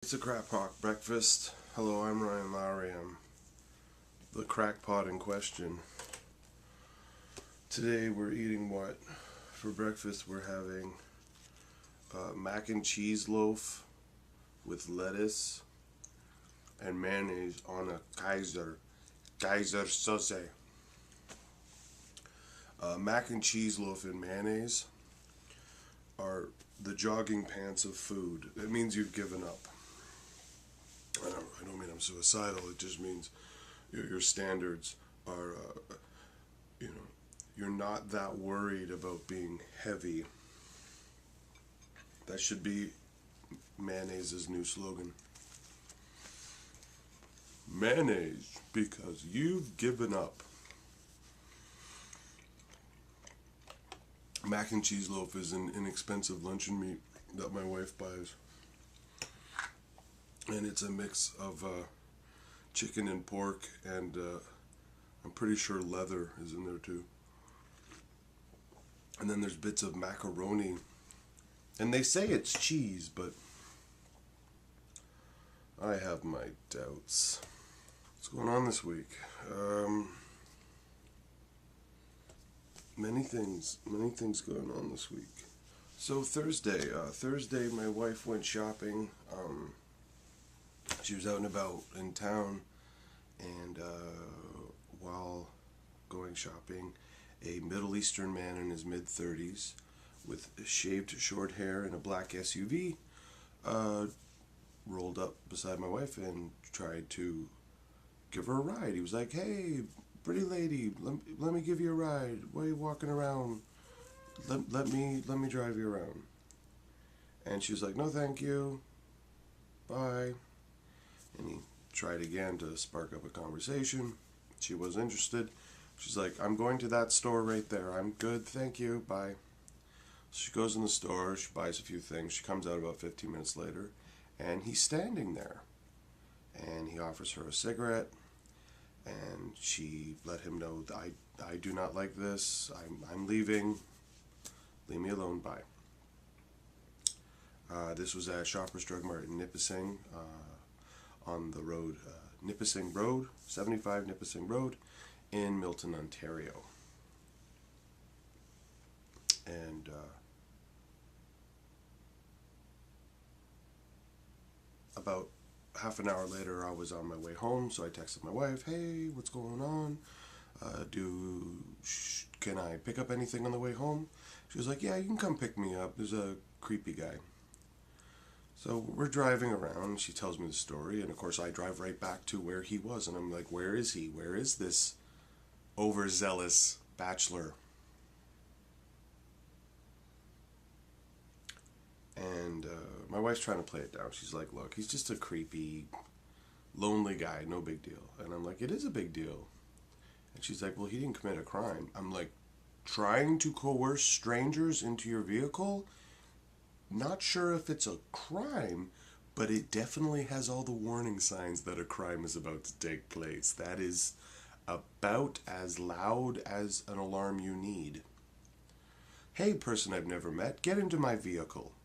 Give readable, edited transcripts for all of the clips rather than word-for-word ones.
It's a crackpot breakfast. Hello, I'm Ryan Lowrie. I'm the crackpot in question. Today we're eating what? For breakfast we're having mac and cheese loaf with lettuce and mayonnaise on a Kaiser sauce. Mac and cheese loaf and mayonnaise are the jogging pants of food. It means you've given up. I don't mean I'm suicidal. It just means your standards are, you're not that worried about being heavy. That should be mayonnaise's new slogan. Mayonnaise, because you've given up. Mac and cheese loaf is an inexpensive luncheon meat that my wife buys. And it's a mix of chicken and pork, and I'm pretty sure leather is in there too. And then there's bits of macaroni. And they say it's cheese, but I have my doubts. What's going on this week? Many things going on this week. So Thursday my wife went shopping. She was out and about in town, and while going shopping, a Middle Eastern man in his mid-30s with shaved short hair and a black SUV rolled up beside my wife and tried to give her a ride. He was like, "Hey, pretty lady, let me give you a ride. Why are you walking around? Let me drive you around." And she was like, "No, thank you. Bye." And he tried again to spark up a conversation. She was interested. She's like, "I'm going to that store right there. I'm good, thank you, bye." So she goes in the store, she buys a few things. She comes out about 15 minutes later, and he's standing there. And he offers her a cigarette, and she let him know, I do not like this. I'm leaving. Leave me alone, bye. This was at Shoppers Drug Mart in Nipissing, on the road, Nipissing Road, 75 Nipissing Road in Milton, Ontario. And about half an hour later, I was on my way home, so I texted my wife, "Hey, what's going on? Can I pick up anything on the way home?" She was like, "Yeah, you can come pick me up. There's a creepy guy." So we're driving around, she tells me the story, and of course I drive right back to where he was, and I'm like, where is he? Where is this overzealous bachelor? And my wife's trying to play it down. She's like, "Look, he's just a creepy, lonely guy, no big deal." And I'm like, "It is a big deal." And she's like, "Well, he didn't commit a crime." I'm like, trying to coerce strangers into your vehicle? Not sure if it's a crime, but it definitely has all the warning signs that a crime is about to take place. That is about as loud as an alarm you need. "Hey, person I've never met, get into my vehicle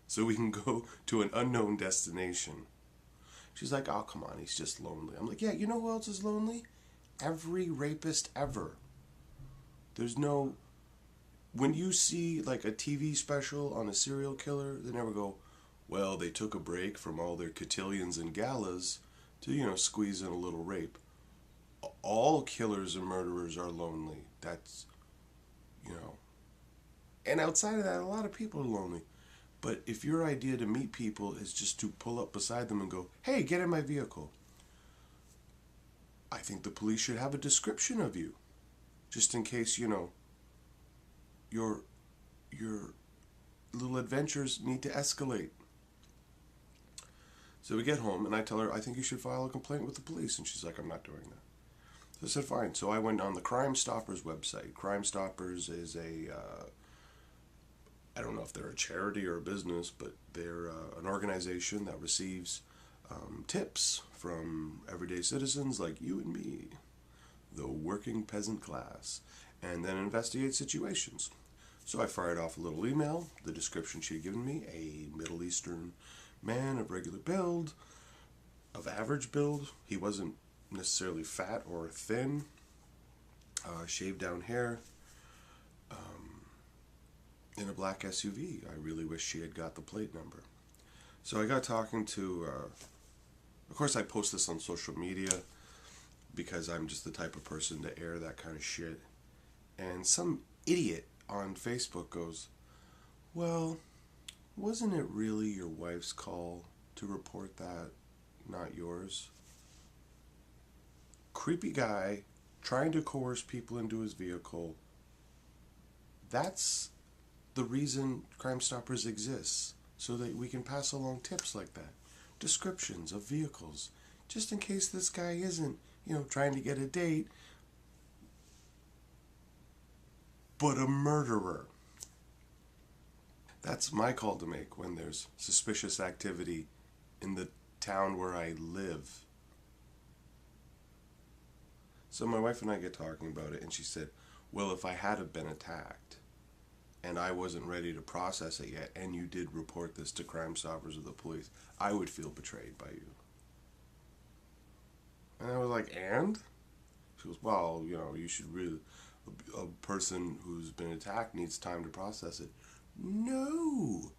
so we can go to an unknown destination." She's like, "Oh, come on, he's just lonely." I'm like, "Yeah, you know who else is lonely? Every rapist ever." There's no... When you see like a TV special on a serial killer, they never go, "Well, they took a break from all their cotillions and galas to, squeeze in a little rape." All killers and murderers are lonely. That's, And outside of that, a lot of people are lonely. But if your idea to meet people is just to pull up beside them and go, "Hey, get in my vehicle," I think the police should have a description of you. Just in case, your little adventures need to escalate. So we get home, and I tell her, "I think you should file a complaint with the police." And she's like, "I'm not doing that." So I said, "Fine." So I went on the Crime Stoppers website. Crime Stoppers is I don't know if they're a charity or a business, but they're an organization that receives tips from everyday citizens like you and me, the working peasant class, and then investigate situations. So I fired off a little email, the description she had given me, a Middle Eastern man of regular build, of average build. He wasn't necessarily fat or thin. Shaved down hair. In a black SUV. I really wish she had got the plate number. So I got talking to, of course I post this on social media because I'm just the type of person to air that kind of shit. And some idiot on Facebook goes, well, wasn't it really your wife's call to report that, not yours? Creepy guy trying to coerce people into his vehicle. That's the reason Crime Stoppers exists, so that we can pass along tips like that, descriptions of vehicles, just in case this guy isn't, trying to get a date, but a murderer. That's my call to make when there's suspicious activity in the town where I live. So my wife and I get talking about it, and she said, well, if I had been attacked and I wasn't ready to process it yet, and you did report this to Crime Stoppers or the police, I would feel betrayed by you. And I was like, and? She goes, well, you should really, a person who's been attacked needs time to process it. No!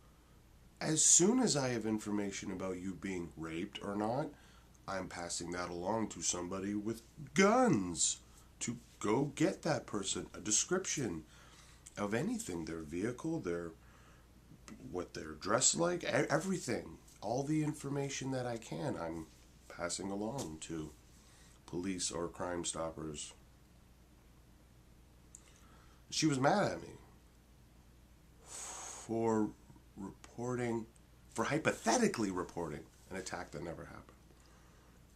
As soon as I have information about you being raped or not, I'm passing that along to somebody with guns to go get that person a description of anything, their vehicle, what they're dressed like, everything. All the information that I can, I'm passing along to police or Crime Stoppers. She was mad at me for hypothetically reporting an attack that never happened.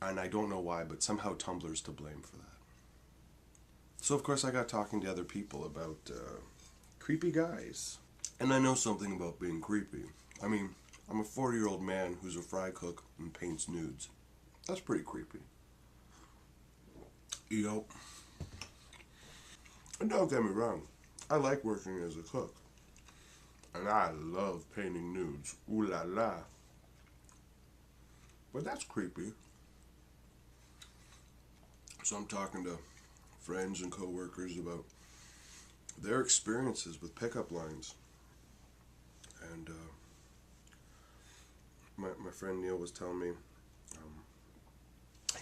And I don't know why, but somehow Tumblr's to blame for that. So of course I got talking to other people about creepy guys. And I know something about being creepy. I mean, I'm a 40-year-old man who's a fry cook and paints nudes. That's pretty creepy. And don't get me wrong, I like working as a cook. And I love painting nudes. Ooh la la. But that's creepy. So I'm talking to friends and co-workers about their experiences with pickup lines. And my friend Neil was telling me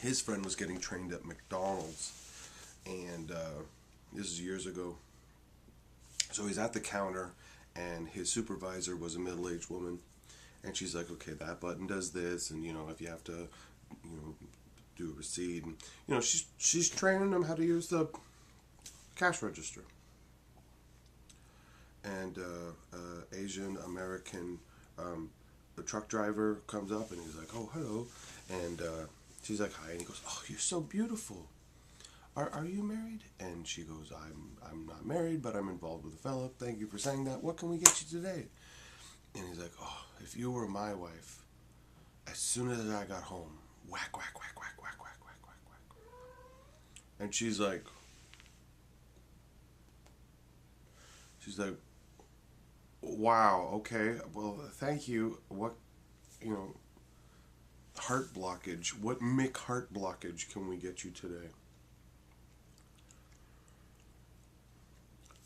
his friend was getting trained at McDonald's. And this is years ago. So he's at the counter, and his supervisor was a middle-aged woman. And she's like, okay, that button does this, and if you have to, do a receipt, and she's training him how to use the cash register. And Asian American the truck driver comes up, and he's like, oh, hello, and she's like, hi, and he goes, oh, you're so beautiful. Are you married? And she goes, I'm not married, but I'm involved with a fella. Thank you for saying that. What can we get you today? And he's like, oh, if you were my wife, as soon as I got home, whack, whack, whack, whack, whack, whack, whack, whack, whack. And she's like, wow, okay, well, thank you. What, heart blockage, what Mick heart blockage can we get you today?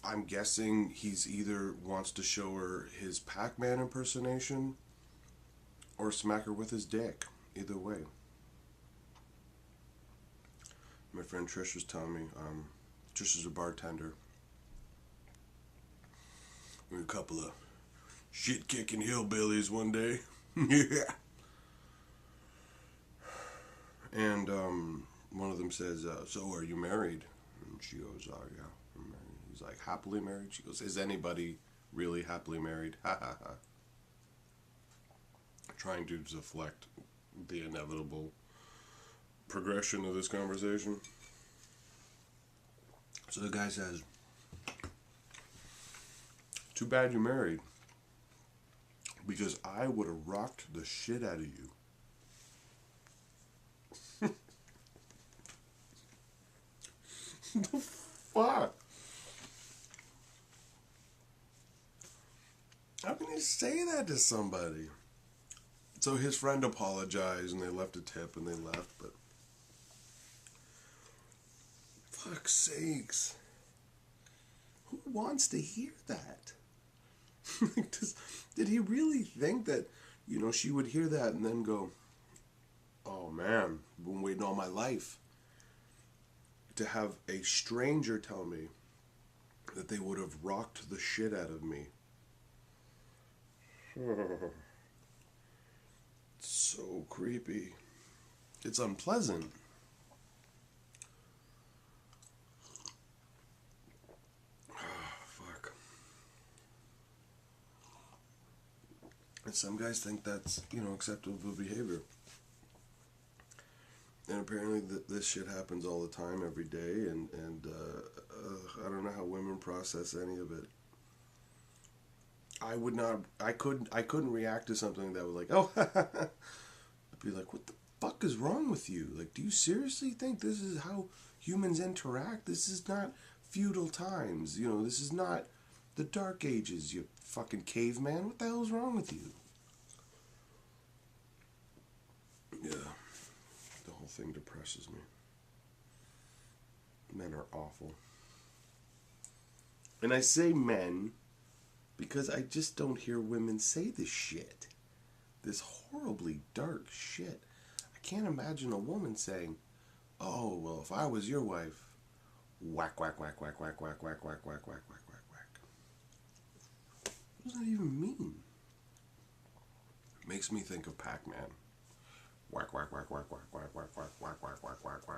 I'm guessing he's either wants to show her his Pac-Man impersonation or smack her with his dick. Either way. My friend Trish was telling me, Trish is a bartender. We were a couple of shit-kicking hillbillies one day. Yeah. And one of them says, so are you married? And she goes, oh yeah, I'm married. He's like, happily married? She goes, is anybody really happily married? Ha ha ha. Trying to deflect the inevitable progression of this conversation. So the guy says, too bad you're married, because I would have rocked the shit out of you. The fuck? How can you say that to somebody? So his friend apologized and they left a tip and they left, but fuck's sakes. Who wants to hear that? Did he really think that, she would hear that and then go, oh man, I've been waiting all my life to have a stranger tell me that they would have rocked the shit out of me. It's so creepy. It's unpleasant. Fuck. And some guys think that's, acceptable behavior. And apparently this shit happens all the time, every day, and I don't know how women process any of it. I couldn't react to something that was like, oh, I'd be like, what the fuck is wrong with you? Like, do you seriously think this is how humans interact? This is not feudal times, this is not the Dark Ages, you fucking caveman. What the hell is wrong with you? Yeah. The whole thing depresses me. Men are awful. And I say men because I just don't hear women say this shit. This horribly dark shit. I can't imagine a woman saying, oh, well, if I was your wife, whack, whack, whack, whack, whack, whack, whack, whack, whack, whack, whack, whack, whack. What does that even mean? It makes me think of Pac-Man. Whack, whack, whack, whack, whack, whack, whack, whack, whack, whack, whack, whack, whack.